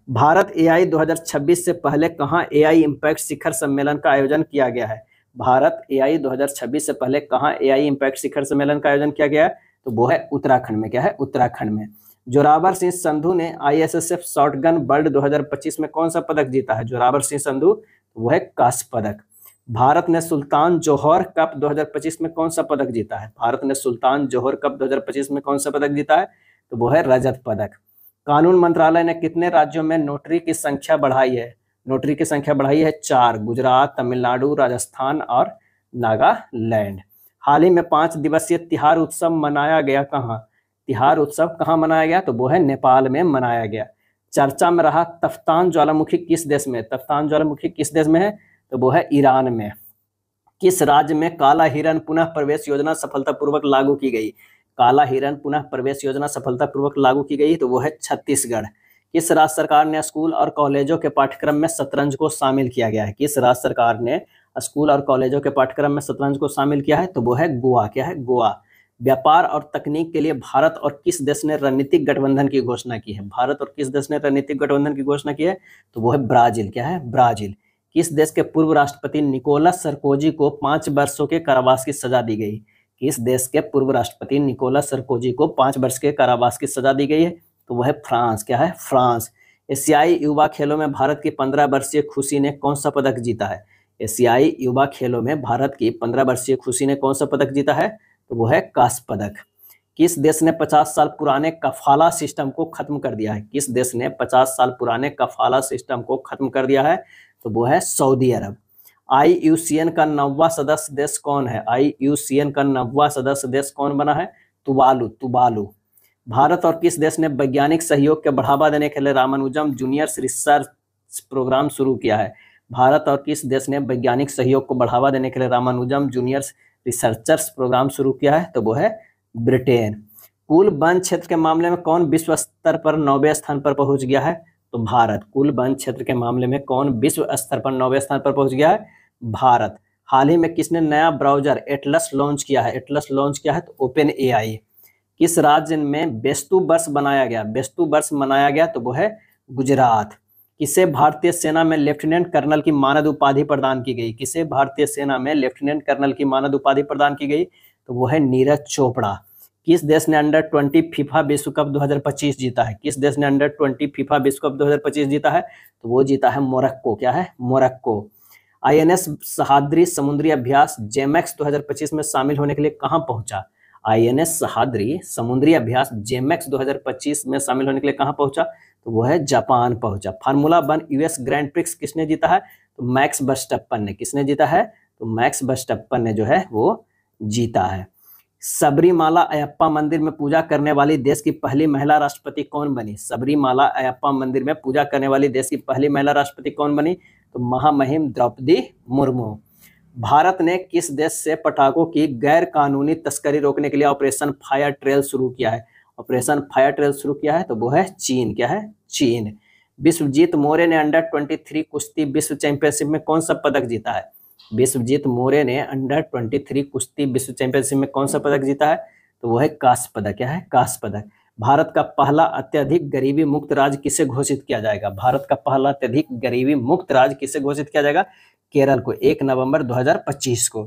भारत एआई 2026 से पहले कहाँ एआई इम्पैक्ट शिखर सम्मेलन का आयोजन किया गया है? भारत एआई 2026 से पहले कहाँ एआई इम्पैक्ट शिखर सम्मेलन का आयोजन किया गया है? तो वो है उत्तराखंड में। क्या है? उत्तराखंड में। जोरावर सिंह संधू ने आईएसएसएफ शॉटगन वर्ल्ड 2025 में कौन सा पदक जीता है? जोरावर सिंह संधू, वो है कांस्य पदक। भारत ने सुल्तान जोहर कप 2025 में कौन सा पदक जीता है? भारत ने सुल्तान जोहर कप 2025 में कौन सा पदक जीता है? तो वो है रजत पदक। कानून मंत्रालय ने कितने राज्यों में नोटरी की संख्या बढ़ाई है? नोटरी की संख्या बढ़ाई है 4, गुजरात, तमिलनाडु, राजस्थान और नागालैंड। हाल ही में 5 दिवसीय तिहार उत्सव मनाया गया कहाँ? तिहार उत्सव कहाँ मनाया गया? तो वो है नेपाल में मनाया गया। चर्चा में रहा तफ्तान ज्वालामुखी किस देश में? तफ्तान ज्वालामुखी किस देश में है? तो वो है ईरान में। किस राज्य में काला हिरण पुनः प्रवेश योजना सफलतापूर्वक लागू की गई? काला हिरण पुनः प्रवेश योजना सफलतापूर्वक लागू की गई, तो वो है छत्तीसगढ़। किस राज्य सरकार ने स्कूल और कॉलेजों के पाठ्यक्रम में शतरंज को शामिल किया गया है? किस राज्य सरकार ने स्कूल और कॉलेजों के पाठ्यक्रम में शतरंज को शामिल किया है? तो वो है गोवा। क्या है? गोवा। व्यापार और तकनीक के लिए भारत और किस देश ने रणनीतिक गठबंधन की घोषणा की है? भारत और किस देश ने रणनीतिक गठबंधन की घोषणा की है? तो वो है ब्राजील। क्या है? ब्राजील। किस देश के पूर्व राष्ट्रपति निकोलस सरकोजी को 5 वर्षों के कारावास की सजा दी गई? किस देश के पूर्व राष्ट्रपति निकोलस सरकोजी को 5 वर्ष के कारावास की सजा दी गई है? तो वह है फ्रांस। क्या है? फ्रांस। एशियाई युवा खेलों में भारत की 15 वर्षीय खुशी ने कौन सा पदक जीता है? एशियाई युवा खेलों में भारत की 15 वर्षीय खुशी ने कौन सा पदक जीता है? तो वो है कांस्य पदक। किस देश ने 50 साल पुराने कफाला सिस्टम को खत्म कर दिया है? किस देश ने 50 साल पुराने कफाला सिस्टम को खत्म कर दिया है? तो वो है सऊदी अरब। आईयूसीएन का 9वां सदस्य देश कौन है? आईयूसीएन का 9वां सदस्य देश कौन बना है? तुवालू। तुवालू। भारत और किस देश ने वैज्ञानिक सहयोग के बढ़ावा देने के लिए रामानुजम जूनियर्स रिसर्च प्रोग्राम शुरू किया है? भारत और किस देश ने वैज्ञानिक सहयोग को बढ़ावा देने के लिए रामानुजम जूनियर्स रिसर्चर्स प्रोग्राम शुरू किया है? तो वो है ब्रिटेन। कुल वन क्षेत्र के मामले में कौन विश्व स्तर पर 9वें स्थान पर पहुंच गया है? तो भारत। कुल वन क्षेत्र के मामले में कौन विश्व स्तर पर 9वें स्थान पर पहुंच गया है? भारत। हाल ही में किसने नया ब्राउजर एटलस लॉन्च किया है? एटलस लॉन्च किया है? तो ओपन एआई। किस राज्य में बेस्तु वर्ष बनाया गया? बेस्तु वर्ष मनाया गया, तो वो है गुजरात। किसे भारतीय सेना में लेफ्टिनेंट कर्नल की मानद उपाधि प्रदान की गई? किसे भारतीय सेना में लेफ्टिनेंट कर्नल की मानद उपाधि प्रदान की गई? तो वो है नीरज चोपड़ा। किस देश ने अंडर 20 फीफा विश्व कप 2025 जीता है? किस देश ने अंडर 20 फीफा विश्व कप 2025 जीता है? तो वो जीता है मोरक्को। क्या है? मोरक्को। आईएनएस सहाद्री समुद्री अभ्यास जेमैक्स 2025 में शामिल होने के लिए कहां पहुंचा? आईएनएस सहाद्री समुद्री अभ्यास जेमैक्स 2025 में शामिल होने के लिए कहां पहुंचा? तो वो है जापान पहुंचा। फार्मूला 1 यूएस ग्रैंड प्रिक्स किसने जीता है? तो मैक्स वर्स्टैप्पन ने। किसने जीता है? तो मैक्स वर्स्टैप्पन ने जो है वो जीता है। सबरीमाला अयप्पा मंदिर में पूजा करने वाली देश की पहली महिला राष्ट्रपति कौन बनी? सबरीमाला अयप्पा मंदिर में पूजा करने वाली देश की पहली महिला राष्ट्रपति कौन बनी? तो महामहिम द्रौपदी मुर्मू। भारत ने किस देश से पटाखों की गैर कानूनी तस्करी रोकने के लिए ऑपरेशन फायर ट्रेल शुरू किया है? ऑपरेशन फायर ट्रेल शुरू किया है, तो वो है चीन। क्या है? चीन। विश्वजीत मौर्य ने अंडर 23 कुश्ती विश्व चैंपियनशिप में कौन सा पदक जीता है? विश्वजीत मौर्य ने अंडर 23 कुश्ती विश्व चैंपियनशिप में कौन सा पदक जीता है? तो वो है कांस्य पदक। क्या है? कांस्य पदक। भारत का पहला अत्यधिक गरीबी मुक्त राज्य किसे घोषित किया जाएगा? भारत का पहला अत्यधिक गरीबी मुक्त राज्य किसे घोषित किया जाएगा? केरल को 1 नवंबर 2025 को।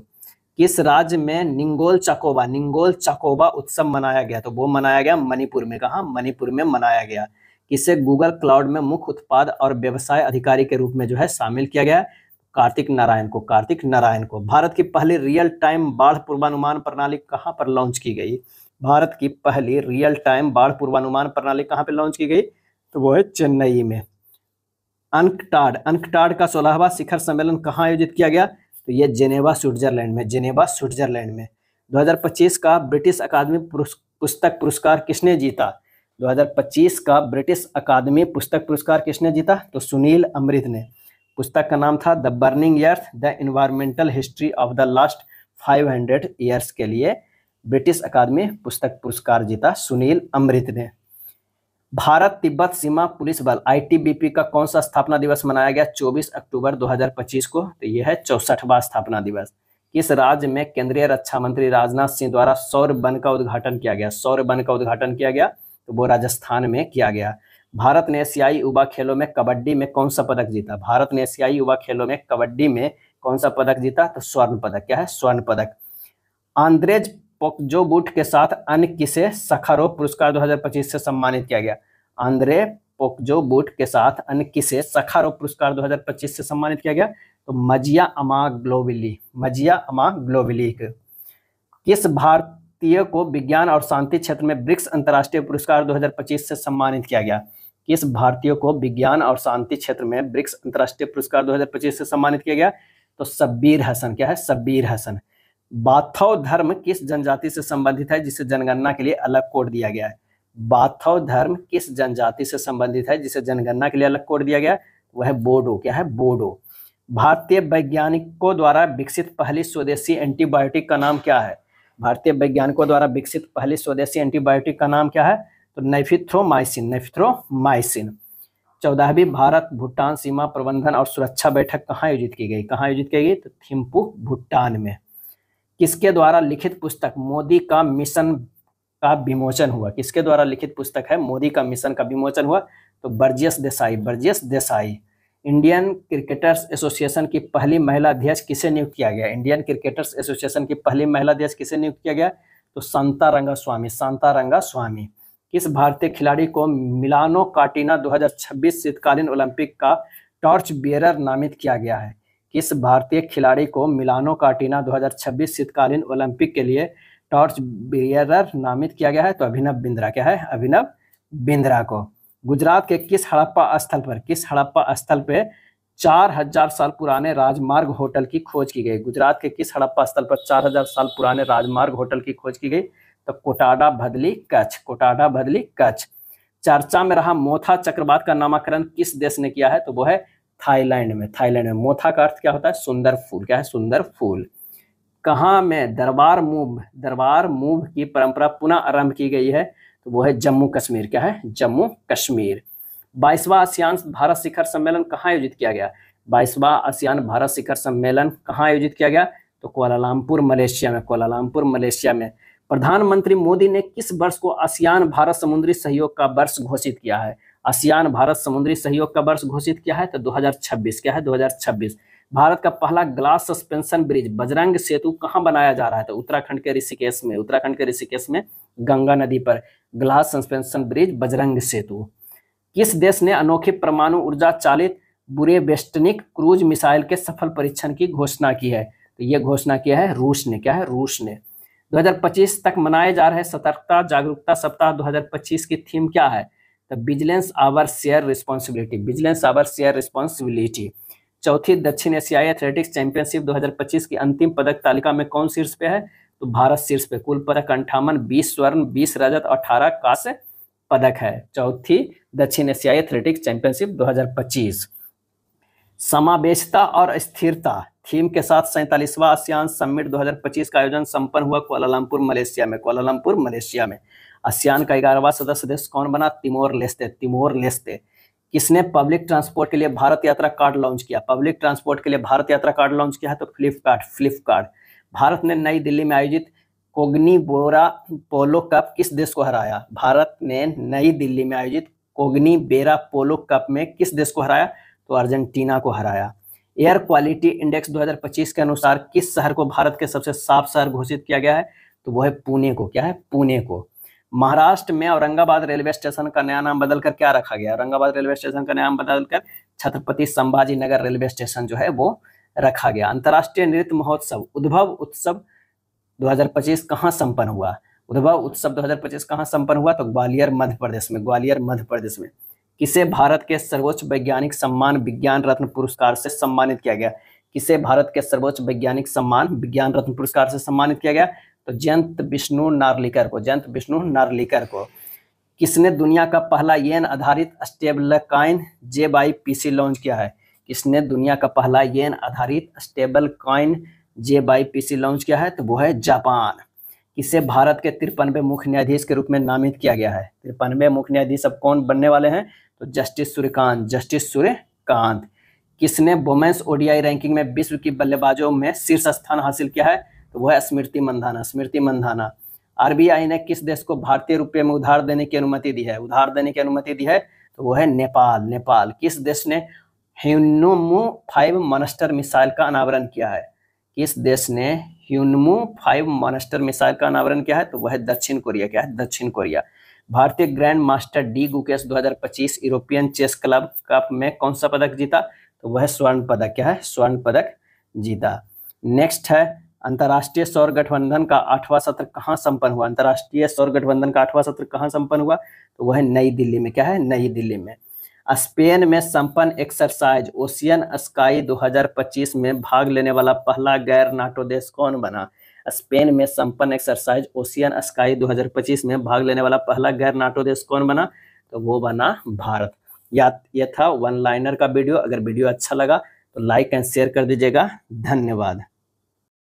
किस राज्य में निंगोल चकोबा उत्सव मनाया गया? तो वो मनाया गया मणिपुर में। कहा? मणिपुर में मनाया गया। किसे गूगल क्लाउड में मुख्य उत्पाद और व्यवसाय अधिकारी के रूप में जो है शामिल किया गया? कार्तिक नारायण को। कार्तिक नारायण को। भारत की पहली रियल टाइम बाढ़ पूर्वानुमान प्रणाली कहां पर लॉन्च की गई? भारत की पहली रियल टाइम बाढ़ पूर्वानुमान प्रणाली कहां पर लॉन्च की गई? तो वो है चेन्नई में। अंकटाड का 16वां शिखर सम्मेलन कहां आयोजित किया गया? तो ये जेनेवा स्विट्जरलैंड में। जेनेवा स्विट्जरलैंड में। 2025 का ब्रिटिश अकादमी पुस्तक पुरस्कार किसने जीता? 2025 का ब्रिटिश अकादमी पुस्तक पुरस्कार किसने जीता? तो सुनील अमृत ने। पुस्तक का नाम था the burning earth the environmental history of the last 500 years के लिए ब्रिटिश अकादमी पुस्तक पुरस्कार जीता सुनील अमृत ने। भारत तिब्बत सीमा पुलिस बल ITBP का कौन सा स्थापना दिवस मनाया गया 24 अक्टूबर 2025 को? तो यह है 64वां स्थापना दिवस। किस राज्य में केंद्रीय रक्षा मंत्री राजनाथ सिंह द्वारा सौर वन का उद्घाटन किया गया? सौर वन का उद्घाटन किया गया तो वो राजस्थान में किया गया। भारत ने एशियाई युवा खेलों में कबड्डी में कौन सा पदक जीता? भारत ने एशियाई युवा खेलों में कबड्डी में कौन सा पदक जीता? तो स्वर्ण पदक। क्या है? स्वर्ण पदक। आंद्रेज पोक्जोबुट के साथ अन्य किसे सखारोव पुरस्कार 2025 से सम्मानित किया गया? आंद्रे पोक्जोबुट के साथ अन्य किसे सखारोव पुरस्कार 2025 से सम्मानित किया गया? तो मजिया अमाग्लोविली। मजिया अमाग्लोविली। किस भारतीय को विज्ञान और शांति क्षेत्र में ब्रिक्स अंतर्राष्ट्रीय पुरस्कार 2025 से सम्मानित किया गया? किस भारतीय को विज्ञान और शांति क्षेत्र में ब्रिक्स अंतर्राष्ट्रीय पुरस्कार 2025 से सम्मानित किया गया? तो शब्बीर हसन। क्या है? शब्बीर हसन। बाथौ धर्म किस जनजाति से संबंधित है जिसे जनगणना के लिए अलग कोड दिया गया है? बाथौ धर्म किस जनजाति से संबंधित है जिसे जनगणना के लिए अलग कोड दिया गया है? वह बोडो। क्या है? बोडो। भारतीय वैज्ञानिकों द्वारा विकसित पहली स्वदेशी एंटीबायोटिक का नाम क्या है? भारतीय वैज्ञानिकों द्वारा विकसित पहली स्वदेशी एंटीबायोटिक का नाम क्या है? तो नेफिथ्रोमाइसिन। नेफिथ्रोमाइसिन। 14वीं भारत भूटान सीमा प्रबंधन और सुरक्षा बैठक कहाँ आयोजित की गई? कहाँ आयोजित की गई? तो थिम्पू भूटान में। किसके द्वारा लिखित पुस्तक मोदी का मिशन का विमोचन हुआ? किसके द्वारा लिखित पुस्तक है मोदी का मिशन का विमोचन हुआ? तो Burjis Desai. Burjis Desai. Indian cricketers association की पहली महिला अध्यक्ष किसे नियुक्त किया गया? इंडियन क्रिकेटर्स एसोसिएशन की पहली महिला अध्यक्ष किसे नियुक्त किया गया? तो शांता रंगास्वामी। शांता रंगास्वामी। किस भारतीय खिलाड़ी को मिलानो कार्टिना 2026 शीतकालीन ओलंपिक का टॉर्च बियरर नामित किया गया है? किस भारतीय खिलाड़ी को मिलानो कार्टिना 2026 शीतकालीन ओलंपिक के लिए टॉर्च बियरर नामित किया गया है? तो अभिनव बिंद्रा। क्या है? अभिनव बिंद्रा को। गुजरात के किस हड़प्पा स्थल पे 4000 साल पुराने राजमार्ग होटल की खोज की गई? गुजरात के किस हड़प्पा स्थल पर 4000 साल पुराने राजमार्ग होटल की खोज की गई? तो कोटाडा भदली कच्छ। कोटाडा भदली कच्छ। चर्चा में रहा मोथा चक्रवात का नामकरण किस देश ने किया है? तो वो है थाईलैंड में। थाईलैंड में। मोथा का अर्थ क्या होता है? सुंदर फूल। क्या है? सुंदर फूल। कहाँ में दरबार मूव की परंपरा पुनः आरंभ की गई है? तो वो है जम्मू कश्मीर। क्या है? जम्मू कश्मीर। 22वां आसियान भारत शिखर सम्मेलन कहाँ आयोजित किया गया? 22वां आसियान भारत शिखर सम्मेलन कहाँ आयोजित किया गया? तो कुआलालंपुर मलेशिया में। कुआलालंपुर मलेशिया में। प्रधानमंत्री मोदी ने किस वर्ष को आसियान भारत समुद्री सहयोग का वर्ष घोषित किया है? आसियान भारत समुद्री सहयोग का वर्ष घोषित किया है तो 2026। क्या है? 2026। भारत का पहला ग्लास सस्पेंशन ब्रिज बजरंग सेतु कहाँ बनाया जा रहा है? तो उत्तराखंड के ऋषिकेश में। उत्तराखंड के ऋषिकेश में गंगा नदी पर ग्लास सस्पेंशन ब्रिज बजरंग सेतु। किस देश ने अनोखी परमाणु ऊर्जा चालित बुरेवेस्टनिक क्रूज मिसाइल के सफल परीक्षण की घोषणा की है? तो यह घोषणा किया है रूस ने। क्या है? रूस ने। 2025 तक मनाए जा रहे सतर्कता जागरूकता सप्ताह 2025 की थीम क्या है? तो vigilance our share responsibility. Vigilance our share responsibility. चौथी दक्षिण एशियाई एथलेटिक्स चैंपियनशिप 2025 की अंतिम पदक तालिका में कौन शीर्ष पे है? तो भारत शीर्ष पे। कुल पदक 58, 20 स्वर्ण, 20 रजत और 18 कांस्य पदक है। चौथी दक्षिण एशियाई एथलेटिक्स चैंपियनशिप 2025। समावेशिता और स्थिरता थीम के साथ 47वां आसियान समिट 2025 का आयोजन संपन्न हुआ कुआलालंपुर मलेशिया में। कुआलालंपुर मलेशिया में। आसियान का 11वां सदस्य देश कौन बना? Timor Leste. Timor Leste. किसने पब्लिक ट्रांसपोर्ट के लिए भारत यात्रा कार्ड लॉन्च किया? पब्लिक ट्रांसपोर्ट के लिए भारत यात्रा कार्ड लॉन्च किया है तो फ्लिपकार्ट। भारत ने नई दिल्ली में आयोजित कोग्निबेरा पोलो कप किस देश को हराया? भारत ने नई दिल्ली में आयोजित कोग्निबेरा पोलो कप में किस देश को हराया? तो अर्जेंटीना को हराया। एयर क्वालिटी इंडेक्स 2025 के अनुसार किस शहर को भारत के सबसे साफ शहर घोषित किया गया है? तो वो है पुणे को। क्या है? पुणे को। महाराष्ट्र में औरंगाबाद रेलवे स्टेशन का नया नाम बदलकर क्या रखा गया? औरंगाबाद रेलवे स्टेशन का नाम बदलकर छत्रपति संभाजी नगर रेलवे स्टेशन जो है वो रखा गया। अंतर्राष्ट्रीय नृत्य महोत्सव उद्भव उत्सव 2025 कहाँ संपन्न हुआ? उद्भव उत्सव 2025 कहाँ संपन्न हुआ? तो ग्वालियर मध्य प्रदेश में। ग्वालियर मध्य प्रदेश में। किसे भारत के सर्वोच्च वैज्ञानिक सम्मान विज्ञान रत्न पुरस्कार से सम्मानित किया गया? किसे भारत के सर्वोच्च वैज्ञानिक सम्मान विज्ञान रत्न पुरस्कार से सम्मानित किया गया? तो जयंत विष्णु नार्लिकर को। जयंत विष्णु नार्लिकर को। किसने दुनिया का पहला येन आधारित स्टेबल कॉइन JYPC लॉन्च किया है? किसने दुनिया का पहला येन आधारित स्टेबल कॉइन JYPC लॉन्च किया है? तो वो है जापान। किसे भारत के 53वें मुख्य न्यायाधीश के रूप में नामित किया गया है? 53वें मुख्य न्यायाधीश अब कौन बनने वाले हैं? तो जस्टिस सूर्यकांत। किसने वुमेन्स ओडीआई रैंकिंग में विश्व की बल्लेबाजों में शीर्ष स्थान हासिल किया है? तो वह है स्मृति मंधाना। आरबीआई ने किस देश को भारतीय रुपये में उधार देने की अनुमति दी है? तो वो है नेपाल। किस देश ने ह्यूनमू 5 मॉन्स्टर मिसाइल का अनावरण किया है? किस देश ने ह्यूनमू 5 मॉन्स्टर मिसाइल का अनावरण किया है? तो वह है दक्षिण कोरिया। भारतीय grand master D Gukesh 2025 European chess club cup में कौन सा पदक जीता? तो वह स्वर्ण पदक जीता। नेक्स्ट है अंतर्राष्ट्रीय सौर गठबंधन का 8वां सत्र कहाँ संपन्न हुआ? तो वह नई दिल्ली में। क्या है? नई दिल्ली में। स्पेन में संपन्न एक्सरसाइज ओशियन स्काई 2025 में भाग लेने वाला पहला गैर नाटो देश कौन बना? स्पेन में संपन्न एक्सरसाइज ओशियन स्काई 2025 में भाग लेने वाला पहला गैर नाटो देश कौन बना? तो वो बना भारत। यह था वन लाइनर का वीडियो। अगर वीडियो अच्छा लगा तो लाइक एंड शेयर कर दीजिएगा। धन्यवाद।